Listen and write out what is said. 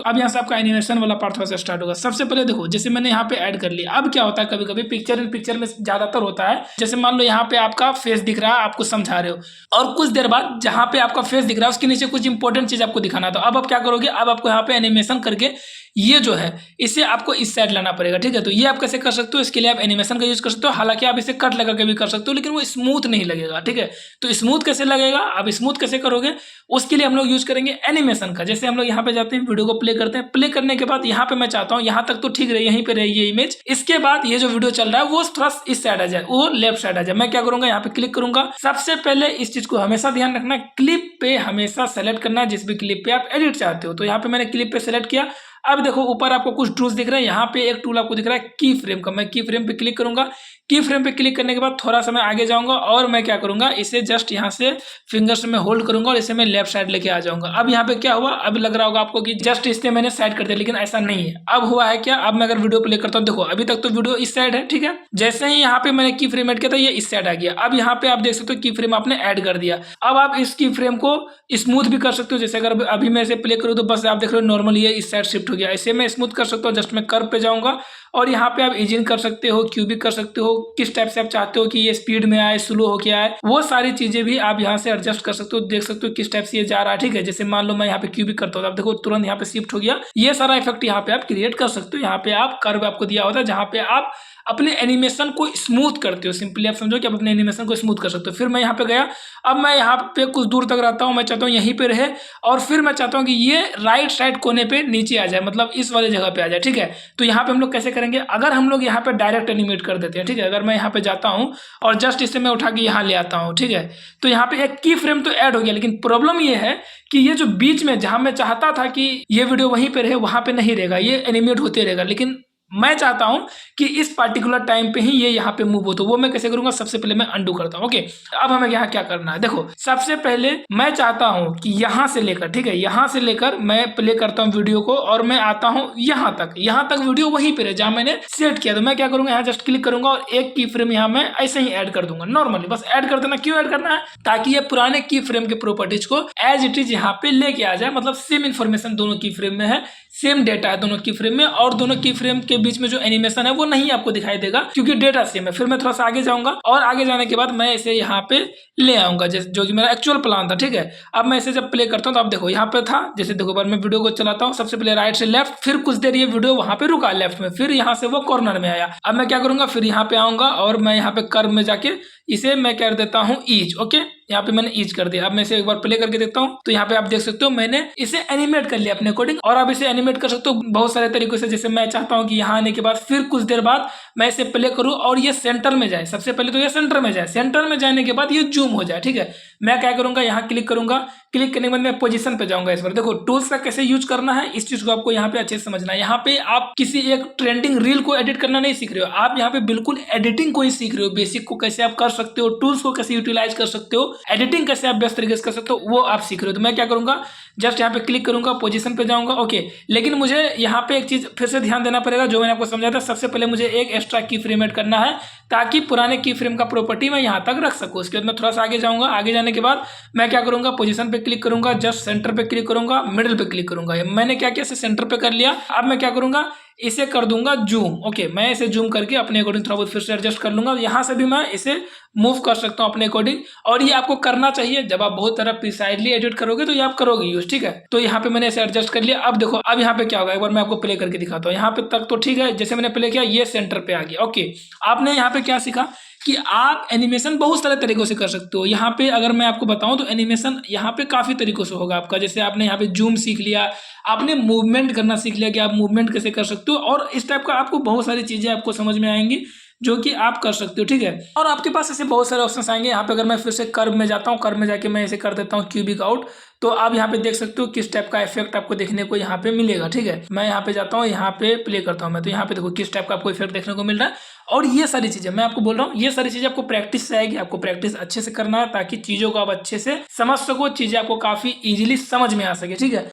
अब यहाँ से आपका एनिमेशन वाला पार्ट थोड़ा सा स्टार्ट होगा। सबसे पहले देखो, जैसे मैंने यहाँ पे ऐड कर लिया। अब क्या होता है, कभी कभी पिक्चर इन पिक्चर में ज्यादातर होता है, जैसे मान लो यहाँ पे आपका फेस दिख रहा है, आपको समझा रहे हो, और कुछ देर बाद जहाँ पे आपका फेस दिख रहा है उसके नीचे कुछ इंपॉर्टेंट चीज आपको दिखाना था। अब आप क्या करोगे, अब आपको यहाँ पे एनिमेशन करके ये जो है इसे आपको इस साइड लाना पड़ेगा, ठीक है। तो ये आप कैसे कर सकते हो, इसके लिए आप एनिमेशन का यूज कर सकते हो। हालांकि आप इसे कट लगा के भी कर सकते हो, लेकिन वो स्मूथ नहीं लगेगा, ठीक है। तो स्मूथ कैसे लगेगा, आप स्मूथ कैसे करोगे, उसके लिए हम लोग यूज करेंगे एनिमेशन का। जैसे हम लोग यहाँ पे जाते हैं, वीडियो को प्ले करते हैं, प्ले करने के बाद यहाँ पे मैं चाहता हूँ यहाँ तक तो ठीक रहे, यहीं पे रहे ये इमेज। इसके बाद ये जो वीडियो चल रहा है वो थोड़ा इस साइड आ जाए, वो लेफ्ट साइड आ जाए। मैं क्या करूंगा, यहाँ पे क्लिक करूंगा। सबसे पहले इस चीज को हमेशा ध्यान रखना, क्लिप पे हमेशा सेलेक्ट करना, जिस भी क्लिप पे आप एडिट चाहते हो। तो यहाँ पे मैंने क्लिप पे सेलेक्ट किया। अब देखो ऊपर आपको कुछ टूल्स दिख रहे हैं, यहाँ पे एक टूल आपको दिख रहा है की फ्रेम का। मैं की फ्रेम पे क्लिक करूंगा। की फ्रेम पे क्लिक करने के बाद थोड़ा सा मैं आगे जाऊंगा और मैं क्या करूंगा, इसे जस्ट यहाँ से फिंगर्स में होल्ड करूंगा और इसे मैं लेफ्ट साइड लेके आ जाऊंगा। अब यहाँ पे क्या हुआ, अब लग रहा होगा आपको कि जस्ट इससे मैंने साइड कर दिया, लेकिन ऐसा नहीं है। अब हुआ है क्या, अब मैं अगर वीडियो प्ले करता हूँ, देखो अभी तक तो वीडियो इस साइड है, ठीक है। जैसे ही यहाँ पे मैंने की फ्रेम ऐड किया था, ये इस साइड आ गया। अब यहाँ पे आप देख सकते हो की फ्रेम आपने ऐड कर दिया। अब आप इस की फ्रेम को स्मूथ भी कर सकते हो। जैसे अगर अभी मैं इसे प्ले करूँ तो बस आप देख रहे हो नॉर्मली ये इस साइड शिफ्ट हो गया। इसे मैं स्मूथ कर सकता हूँ, जस्ट मैं कर्व पे जाऊंगा और यहाँ पे आप इजिंग कर सकते हो, क्यूबिक कर सकते हो, किस टाइप से आप चाहते हो कि ये स्पीड में आए, स्लो हो के आए, वो सारी चीजें भी आप यहाँ से एडजस्ट कर सकते हो। देख सकते हो किस टाइप से ये जा रहा है, ठीक है। जैसे मान लो मैं यहाँ पे क्यूबिक करता हूँ, आप देखो तुरंत यहाँ पे शिफ्ट हो गया। ये सारा इफेक्ट यहाँ पे आप क्रिएट कर सकते हो। यहाँ पे आप कर्व आपको दिया होता है जहाँ पे आप अपने एनिमेशन को स्मूथ करते हो। सिंपली आप समझो कि आप अपने एनिमेशन को स्मूथ कर सकते हो। फिर मैं यहाँ पे गया, अब मैं यहाँ पे कुछ दूर तक रहता हूँ, मैं चाहता हूँ यहीं पे रहे और फिर मैं चाहता हूँ कि ये राइट साइड कोने पे नीचे आ जाए, मतलब इस वाले जगह पे आ जाए, ठीक है। तो यहाँ पे हम लोग कैसे करेंगे, अगर हम लोग यहाँ पे डायरेक्ट एनिमेट कर देते हैं, ठीक है। अगर मैं यहाँ पे जाता हूँ और जस्ट इसे मैं उठा के यहाँ ले आता हूँ, ठीक है, तो यहाँ पे एक की फ्रेम तो ऐड हो गया। लेकिन प्रॉब्लम ये है कि ये जो बीच में जहां मैं चाहता था कि ये वीडियो वहीं पे रहे, वहां पे नहीं रहेगा, ये एनिमेट होते रहेगा। लेकिन मैं चाहता हूं कि इस पार्टिकुलर टाइम पे ही ये यहाँ पे मूव हो। तो वो मैं कैसे करूंगा, सबसे पहले मैं अंडू करता हूं। ओके, अब हमें यहाँ क्या करना है, देखो सबसे पहले मैं चाहता हूं कि यहाँ से लेकर, ठीक है, यहाँ से लेकर मैं प्ले करता हूँ वीडियो को और मैं आता हूँ यहाँ तक वीडियो वहीं पे रहे जहां मैंने सेट किया। तो मैं क्या करूंगा, यहाँ जस्ट क्लिक करूंगा और एक की फ्रेम यहाँ मैं ऐसे ही ऐड कर दूंगा। नॉर्मली बस ऐड कर देना। क्यों ऐड करना है, ताकि ये पुराने की फ्रेम के प्रॉपर्टीज को एज इट इज यहाँ पे लेके आ जाए। मतलब सेम इन्फॉर्मेशन दोनों की फ्रेम में है, सेम डेटा है दोनों की फ्रेम में, और दोनों की फ्रेम के बीच में जो एनिमेशन है वो नहीं आपको दिखाई देगा क्योंकि डेटा सेम है। फिर मैं थोड़ा सा आगे जाऊंगा और आगे जाने के बाद मैं इसे यहाँ पे ले आऊंगा, जो कि मेरा एक्चुअल प्लान था, ठीक है। अब मैं इसे जब प्ले करता हूँ तो आप देखो यहाँ पे था, जैसे देखो बार मैं वीडियो को चलाता हूँ, सबसे पहले राइट से लेफ्ट, फिर कुछ देर ये वीडियो वहां पे रुका लेफ्ट में, फिर यहाँ से वो कॉर्नर में आया। अब मैं क्या करूंगा, फिर यहाँ पे आऊंगा और मैं यहाँ पे कर्व में जाके इसे मैं कर देता हूँ ईज। ओके, यहाँ पे मैंने ईज कर दिया। अब मैं इसे एक बार प्ले करके देखता हूँ तो यहाँ पे आप देख सकते हो मैंने इसे एनिमेट कर लिया अपने अकॉर्डिंग। और आप इसे एनिमेट कर सकते हो बहुत सारे तरीकों से। जैसे मैं चाहता हूँ कि यहाँ आने के बाद फिर कुछ देर बाद मैं इसे प्ले करूँ और ये सेंटर में जाए। सबसे पहले तो ये सेंटर में जाए, सेंटर में जाने के बाद ये जूम हो जाए, ठीक है। मैं क्या करूंगा, यहाँ क्लिक करूंगा, क्लिक करने के बाद मैं पोजीशन पे जाऊंगा। इस बार देखो टूल्स का कैसे यूज करना है, इस चीज को आपको यहाँ पे अच्छे से समझना है। यहाँ पे आप किसी एक ट्रेंडिंग रील को एडिट करना नहीं सीख रहे हो, आप यहाँ पे बिल्कुल एडिटिंग को ही सीख रहे हो। बेसिक को कैसे आप कर सकते हो, टूल्स को कैसे यूटिलाइज कर सकते हो, एडिटिंग कैसे आप बेस्ट तरीके से कर सकते हो, वो आप सीख रहे हो। तो मैं क्या करूंगा, जस्ट यहाँ पे क्लिक करूंगा, पोजीशन पे जाऊंगा। ओके, लेकिन मुझे यहाँ पे एक चीज फिर से ध्यान देना पड़ेगा जो मैंने आपको समझाया था। सबसे पहले मुझे एक एक्स्ट्रा की फ्रेम ऐड करना है ताकि पुराने की फ्रेम का प्रॉपर्टी मैं यहाँ तक रख सकूँ। उसके बाद मैं थोड़ा सा आगे जाऊंगा। आगे जाने के बाद मैं क्या करूंगा, पोजीशन पे क्लिक करूंगा, जस्ट सेंटर पे क्लिक करूंगा, मिडिल पे क्लिक करूंगा। मैंने क्या किया, इसे सेंटर पे कर लिया। अब मैं क्या करूंगा, इसे कर दूंगा जूम। ओके, मैं इसे जूम करके अपने अकॉर्डिंग थोड़ा बहुत फिर से एडजस्ट कर लूंगा। यहाँ से भी मैं इसे मूव कर सकता हूँ अपने अकॉर्डिंग, और ये आपको करना चाहिए। जब आप बहुत तरह प्रिसाइडली एडिट करोगे तो ये आप करोगे यूज, ठीक है। तो यहाँ पे मैंने इसे एडजस्ट कर लिया। अब देखो अब यहाँ पे क्या होगा, एक बार मैं आपको प्ले करके दिखाता हूँ। यहाँ पे तक तो ठीक है, जैसे मैंने प्ले किया ये सेंटर पे आ गया। ओके, आपने यहाँ पे क्या सीखा कि आप एनिमेशन बहुत सारे तरीकों से कर सकते हो। यहाँ पे अगर मैं आपको बताऊं तो एनिमेशन यहाँ पे काफी तरीकों से होगा आपका। जैसे आपने यहाँ पे जूम सीख लिया, आपने मूवमेंट करना सीख लिया कि आप मूवमेंट कैसे कर सकते हो, और इस टाइप का आपको बहुत सारी चीजें आपको समझ में आएंगी जो कि आप कर सकते हो, ठीक है। और आपके पास ऐसे बहुत सारे ऑप्शंस आएंगे। यहाँ पे अगर मैं फिर से कर्व में जाता हूँ, कर्व में जाके मैं इसे कर देता हूँ क्यूबिक आउट, तो आप यहाँ पे देख सकते हो किस टाइप का इफेक्ट आपको देखने को यहाँ पे मिलेगा, ठीक है। मैं यहाँ पे जाता हूँ, यहाँ पे प्ले करता हूँ मैं, तो यहाँ पे देखो किस टाइप का आपको इफेक्ट देखने को मिल रहा है। और ये सारी चीजें मैं आपको बोल रहा हूँ, ये सारी चीजें आपको प्रैक्टिस से आएगी। आपको प्रैक्टिस अच्छे से करना है ताकि चीजों को आप अच्छे से समझ सको, चीजें आपको काफी इजीली समझ में आ सके, ठीक है।